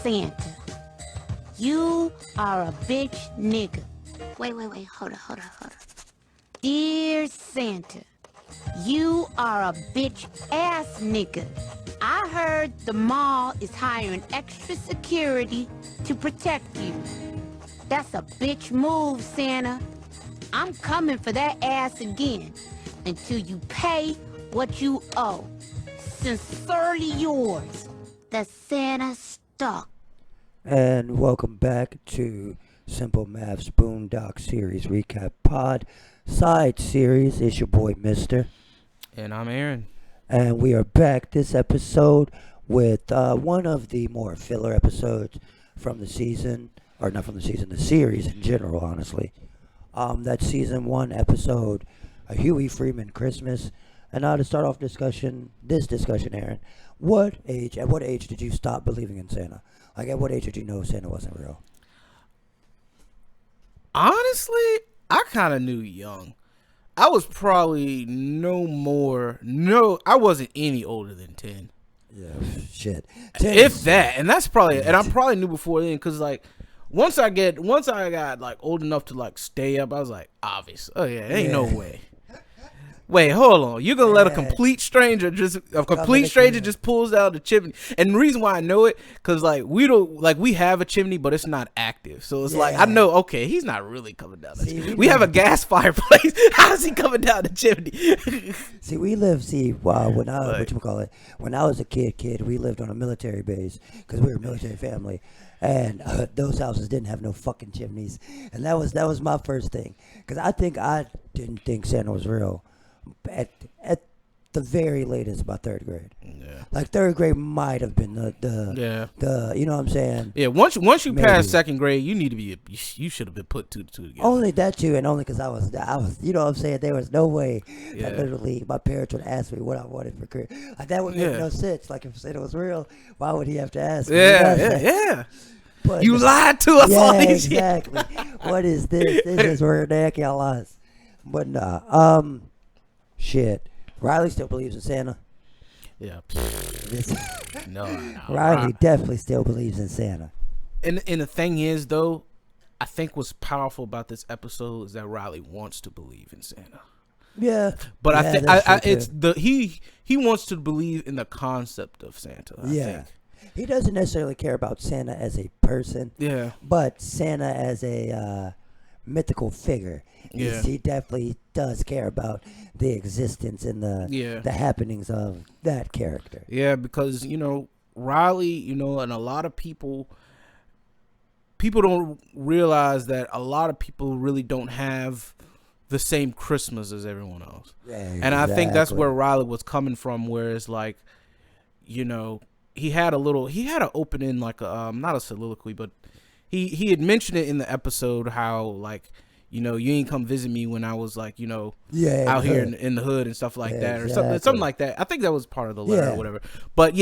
Santa, you are a bitch nigga. Wait, hold on. Dear Santa, you are a bitch ass nigga. I heard the mall is hiring extra security to protect you. That's a bitch move, Santa. I'm coming for that ass again until you pay what you owe. Sincerely yours, the Santa Stalk. And welcome back to Simple Math's Boondocks series recap pod side series. It's your boy Mister. And I'm Aaron. And we are back this episode with one of the more filler episodes from the season, or not from the season, the series in general, honestly. That season 1 episode, a Huey Freeman Christmas. And now to start off this discussion, Aaron, at what age did you stop believing in Santa? Like, at what age did you know Santa wasn't real? Honestly, I kind of knew young. I was probably I wasn't any older than 10. Yeah, shit. If that, and that's probably, and I probably knew before then, because like, once I got like old enough to like stay up, I was like, obvious. Oh yeah, ain't no way. Wait, hold on. You're gonna let a complete stranger just pulls out the chimney. And the reason why I know it, cause like we have a chimney, but it's not active. So it's like I know, okay, he's not really coming down the chimney. We have a gas fireplace. How's he coming down the chimney? when I was a kid, we lived on a military base because we were a military family. And those houses didn't have no fucking chimneys. And that was my first thing. Cause I didn't think Santa was real. At the very latest, about 3rd grade. Yeah. Like 3rd grade might have been the you know what I'm saying? Yeah. Once you pass 2nd grade, you should have been put 2 to 2 together. Only that too, and only because I was you know what I'm saying. There was no way that literally my parents would ask me what I wanted for career. Like that would make no sense. Like if Santa was real, why would he have to ask me? Yeah. But you lied to us all these years. Exactly. What is this? This is ridiculous. But nah. Shit. Riley still believes in Santa. Yeah. No. Riley definitely still believes in Santa. And the thing is, though, I think what's powerful about this episode is that Riley wants to believe in Santa. Yeah. But he wants to believe in the concept of Santa. I think. He doesn't necessarily care about Santa as a person. Yeah. But Santa as a mythical figure. Yeah. He definitely does care about the existence and the happenings of that character. Yeah, because, Riley, and a lot of people don't realize that a lot of people really don't have the same Christmas as everyone else. Yeah, exactly. And I think that's where Riley was coming from, where it's like, he had an opening, like not a soliloquy, but he had mentioned it in the episode how like, you ain't come visit me when I was like, out here in the hood and stuff like that, or something like that. I think that was part of the letter or whatever. But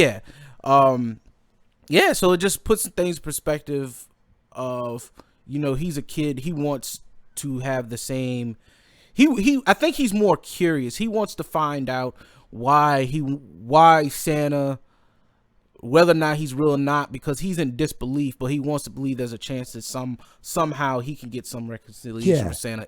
so it just puts things in perspective of, he's a kid. He wants to have the same. I think he's more curious. He wants to find out why Santa, whether or not he's real or not, because he's in disbelief, but he wants to believe there's a chance that somehow he can get some reconciliation with Santa,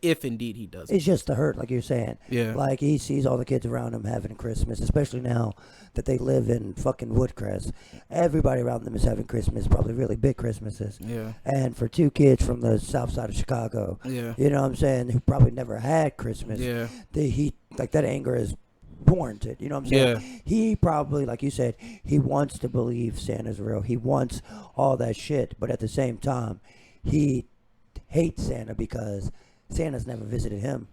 if indeed he does. It's just the hurt, like you're saying. Yeah. Like he sees all the kids around him having Christmas, especially now that they live in fucking Woodcrest. Everybody around them is having Christmas, probably really big Christmases. Yeah. And for 2 kids from the south side of Chicago, you know what I'm saying, who probably never had Christmas, that anger is warranted, you know what I'm saying? Yeah. He probably, like you said, he wants to believe Santa's real. He wants all that shit, but at the same time, he hates Santa because Santa's never visited him.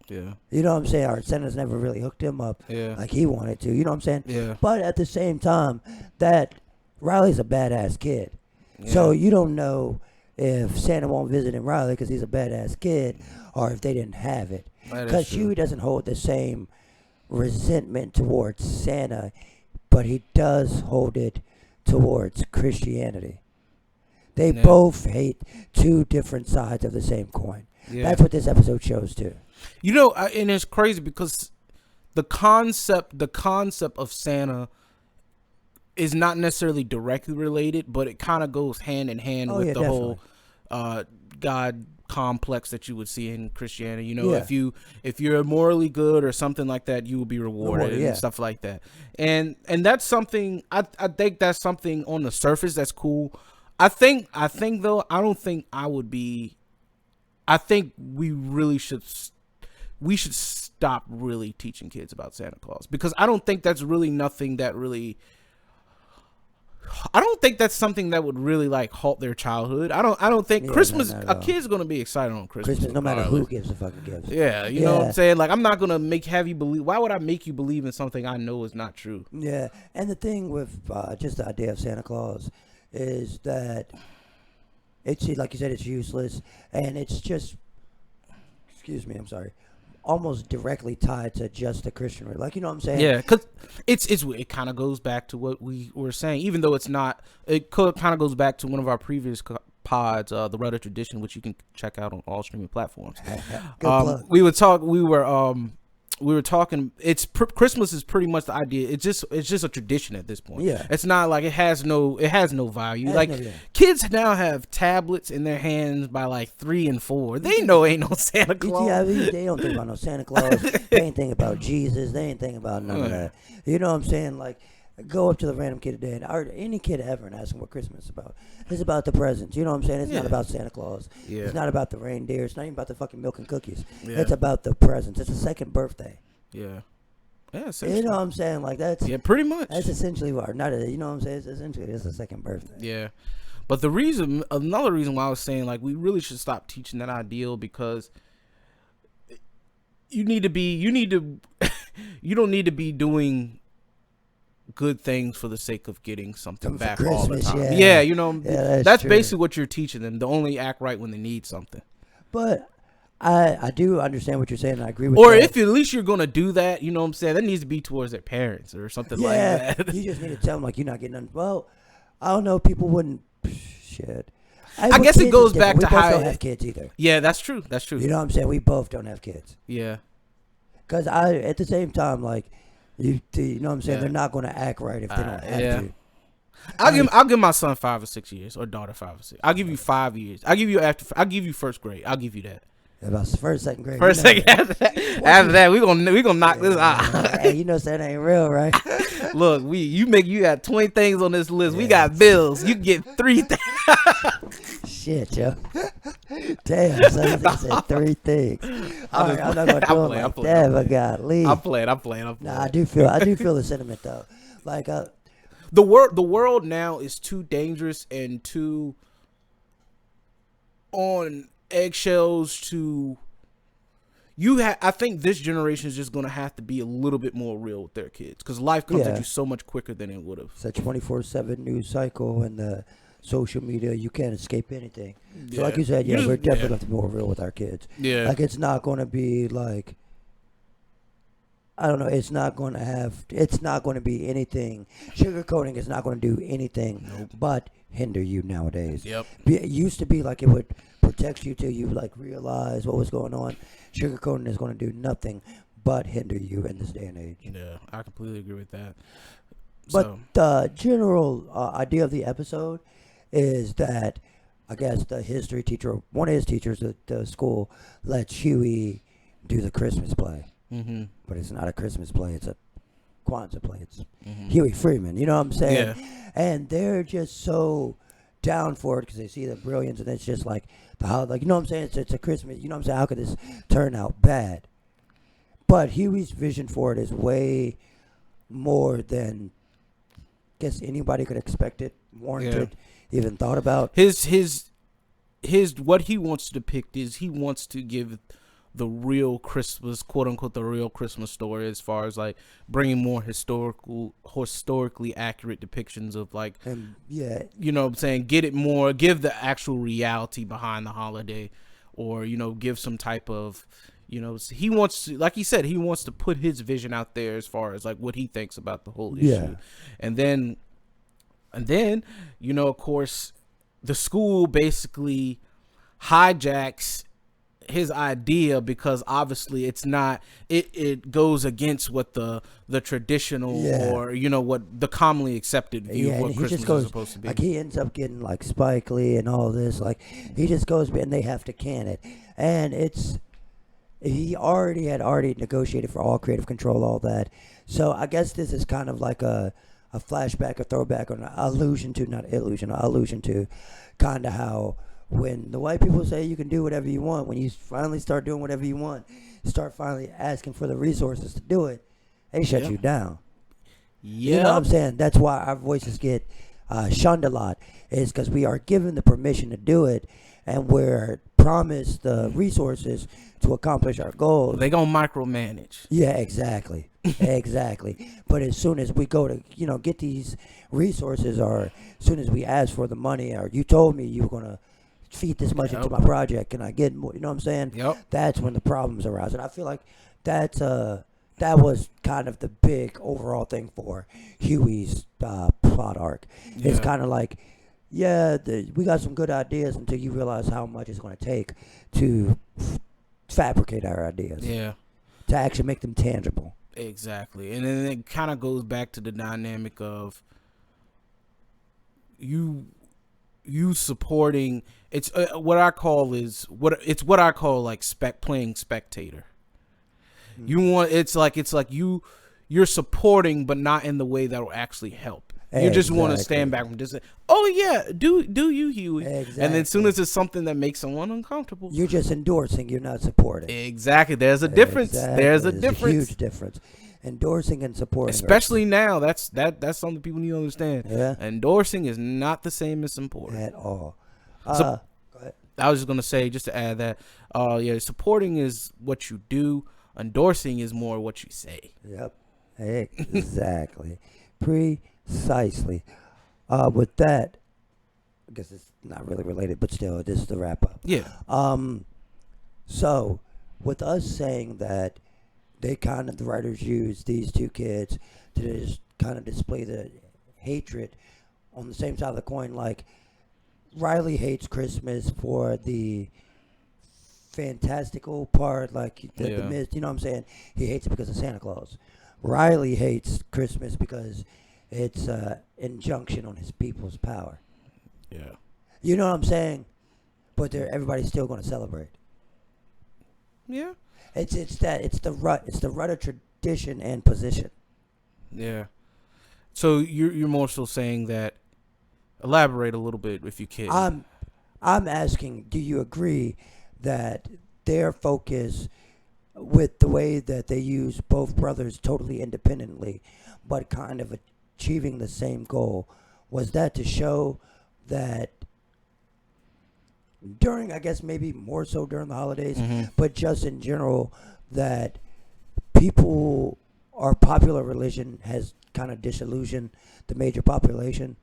Yeah. You know what I'm saying? Or Santa's never really hooked him up like he wanted to, you know what I'm saying? Yeah. But at the same time, that Riley's a badass kid. Yeah. So you don't know if Santa won't visit him Riley because he's a badass kid, or if they didn't have it. Because Huey doesn't hold the same resentment towards Santa, but he does hold it towards Christianity. They both hate 2 different sides of the same coin. Yeah. That's what this episode shows too. And it's crazy because the concept of Santa is not necessarily directly related, but it kind of goes hand in hand with the definitely. Whole God complex that you would see in Christianity. You know, if you're morally good or something like that, you will be rewarded and stuff like that. And that's something I think that's something on the surface that's cool. I think though, I don't think I would be. I think we should stop really teaching kids about Santa Claus, because I don't think that's really nothing that really. I don't think that's something that would really like halt their childhood. I don't think Christmas. A kid's gonna be excited on Christmas. No matter who gives a fucking gift. Yeah, you know what I'm saying. Like, I'm not gonna have you believe. Why would I make you believe in something I know is not true? Yeah, and the thing with just the idea of Santa Claus is that it's, like you said, it's useless, and it's just. Excuse me, I'm sorry. Almost directly tied to just the Christian, like, you know what I'm saying? Yeah, because it kind of goes back to what we were saying, even though it's not. It kind of goes back to one of our previous pods, the Rudder Tradition, which you can check out on all streaming platforms. We were talking. Christmas is pretty much the idea. It's just a tradition at this point. Yeah, it's not like it has no value. Kids now have tablets in their hands by like 3 and 4. They know ain't no Santa Claus. Yeah, they don't think about no Santa Claus. They ain't think about Jesus. They ain't think about none of that. You know what I'm saying? Like, go up to the random kid today, or any kid ever, and ask them what Christmas is about. It's about the presents. You know what I'm saying? It's not about Santa Claus. Yeah. It's not about the reindeer. It's not even about the fucking milk and cookies. Yeah. It's about the presents. It's a second birthday. Yeah. Yeah, you know what I'm saying? Like, that's pretty much. That's essentially what. You know what I'm saying? It's essentially a second birthday. Yeah. But another reason why I was saying, like, we really should stop teaching that ideal, because you don't need to be doing good things for the sake of getting something back all the time. Yeah, you know, that's basically what you're teaching them. To only act right when they need something. But I do understand what you're saying. And I agree with that. Or if at least you're going to do that, you know what I'm saying, that needs to be towards their parents or something like that. You just need to tell them, like, you're not getting none. Well, I don't know. People wouldn't. Shit. I guess it goes back to how. We both don't have kids either. Yeah, that's true. You know what I'm saying? We both don't have kids. Yeah. Because at the same time, like, you know what I'm saying? They're not going to act right if they don't have to. I'll give my son 5 or 6 years, or daughter 5 or 6. I'll give you 5 years. I'll give you first grade. I'll give you that. About first, second grade. After that, we gonna knock this out. Hey, you know that ain't real, right? Look, you got 20 things on this list. We got bills. You get 3 things. Shit, yo. Damn, son, he said 3 things. All right, I'm not gonna do it like that, but golly. I'm playing. Nah, I do feel the sentiment though. Like, the world now is too dangerous and too on eggshells to. I think this generation is just gonna have to be a little bit more real with their kids, because life comes at you so much quicker than it would have. It's a 24/7 news cycle and the social media. You can't escape anything. So like you said, we're definitely gonna have to be more real with our kids. Yeah, like, it's not gonna be like, I don't know. It's not going to be anything. Sugarcoating is not going to do anything but hinder you nowadays. Yep. It used to be like it would protect you till you like realize what was going on. Sugarcoating is going to do nothing but hinder you in this day and age. Yeah, I completely agree with that. But the general idea of the episode is that, I guess, the history teacher, one of his teachers at the school, lets Huey do the Christmas play. Mm-hmm. But it's not a Christmas play. It's a Kwanzaa play. It's Huey Freeman. You know what I'm saying? Yeah. And they're just so down for it because they see the brilliance, and it's just like you know what I'm saying? It's a Christmas. You know what I'm saying? How could this turn out bad? But Huey's vision for it is way more than I guess anybody could expect it, warranted, even thought about. His what he wants to depict is he wants to give the real Christmas, quote unquote, the real Christmas story, as far as like bringing more historically accurate depictions of like, you know what I'm saying, give the actual reality behind the holiday, or, you know, give some type of, you know, he wants to, like he said, he wants to put his vision out there as far as like what he thinks about the whole issue. And then, you know, of course, the school basically hijacks his idea, because obviously it's not, it goes against what the traditional or what the commonly accepted view of what Christmas is supposed to be. Like he ends up getting like Spike Lee and all this, like he just goes and they have to can it, and he already negotiated for all creative control, all that. So I guess this is kind of like a flashback, a throwback, or an allusion to kind of how when the white people say you can do whatever you want, when you finally start doing whatever you want, start finally asking for the resources to do it, they shut you down. You know what I'm saying? That's why our voices get shunned a lot, is because we are given the permission to do it, and we're promised the resources to accomplish our goals. They gonna micromanage. Yeah, exactly. Exactly. But as soon as we go to, get these resources, or as soon as we ask for the money, or you told me you were going to feed this much into my project, can I get more? You know what I'm saying? Yep. That's when the problems arise. And I feel like that was kind of the big overall thing for Huey's plot arc. Yeah. It's kind of like, we got some good ideas until you realize how much it's going to take to fabricate our ideas. Yeah. To actually make them tangible. Exactly. And then it kind of goes back to the dynamic of you supporting, it's what I call like playing spectator. Mm-hmm. You want, it's like you're supporting, but not in the way that will actually help. You just want to stand back and just say, "Oh yeah, do you, Huey?" Exactly. And then as soon as it's something that makes someone uncomfortable, you're just endorsing. You're not supporting. Exactly. There's a difference. Exactly. There's a difference. A huge difference. Endorsing and supporting, especially now. That's something people need to understand. Yeah. Endorsing is not the same as supporting at all. So, go ahead. I was just gonna say, just to add that, supporting is what you do. Endorsing is more what you say. Yep. Exactly. Precisely. With that, I guess it's not really related, but still, this is the wrap up. Yeah. So, with us saying that the writers use these two kids to just kind of display the hatred on the same side of the coin, like Riley hates Christmas for the fantastical part, like the myth, you know what I'm saying? He hates it because of Santa Claus. Riley hates Christmas because it's an injunction on his people's power. Yeah. You know what I'm saying? But everybody's still going to celebrate. Yeah. It's the rut of tradition and position. Yeah. So you're more so saying that, elaborate a little bit if you can. I'm asking, do you agree that their focus with the way that they use both brothers totally independently, but kind of achieving the same goal, was that to show that during, I guess maybe more so during the holidays, but just in general, that our popular religion has kind of disillusioned the major population?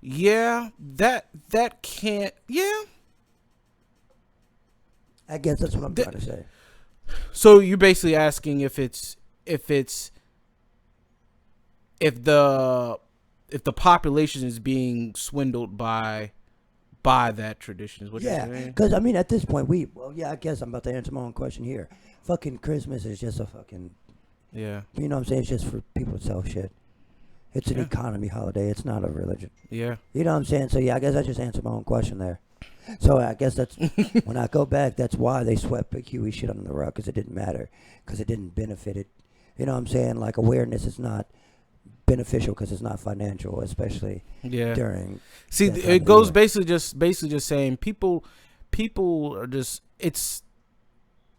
Yeah, that can't, yeah. I guess that's what I'm trying to say. So you're basically asking if the population is being swindled by that tradition, is what you're saying? Because I mean, at this point, I guess I'm about to answer my own question here. Fucking Christmas is just a fucking, you know what I'm saying? It's just for people to sell shit. It's an economy holiday. It's not a religion. Yeah. You know what I'm saying? So yeah, I guess I just answered my own question there. So I guess that's when I go back, that's why they swept Big Huey shit under the rug, because it didn't matter, because it didn't benefit it. You know what I'm saying? Like, awareness is not beneficial because it's not financial, especially during. See, it goes basically just saying people are just, it's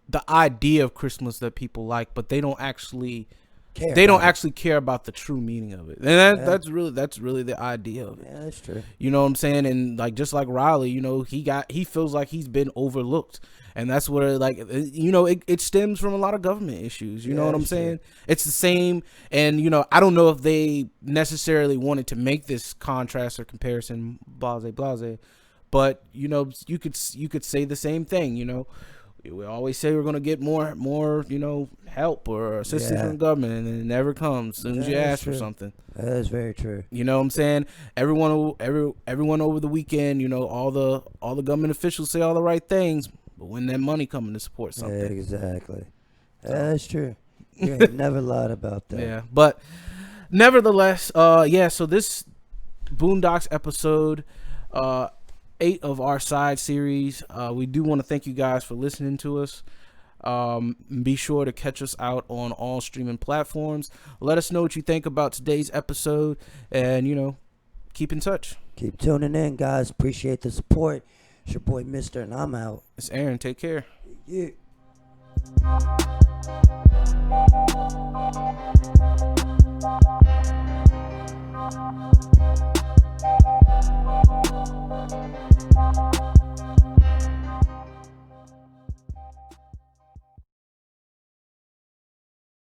the idea of Christmas that people like, but they don't actually care about the true meaning of it. And that's really the idea of it. Yeah, that's true. You know what I'm saying? And like, just like Riley, he feels like he's been overlooked. And that's where, like, it stems from a lot of government issues. You know what I'm saying? True. It's the same. And, I don't know if they necessarily wanted to make this contrast or comparison, blase, but, you could say the same thing, We always say we're going to get more, help or assistance from the government, and it never comes as soon as you ask for something. That is very true. You know what I'm saying? Everyone over the weekend, all the government officials say all the right things, but when that money coming to support something. Exactly. That's true. You ain't never lied about that. Yeah, but nevertheless, so this Boondocks episode 8 of our side series, we do want to thank you guys for listening to us. Be sure to catch us out on all streaming platforms. Let us know what you think about today's episode, and keep in touch. Keep tuning in, guys. Appreciate the support. It's your boy Mister, and I'm out. It's Aaron. Take care. Yeah.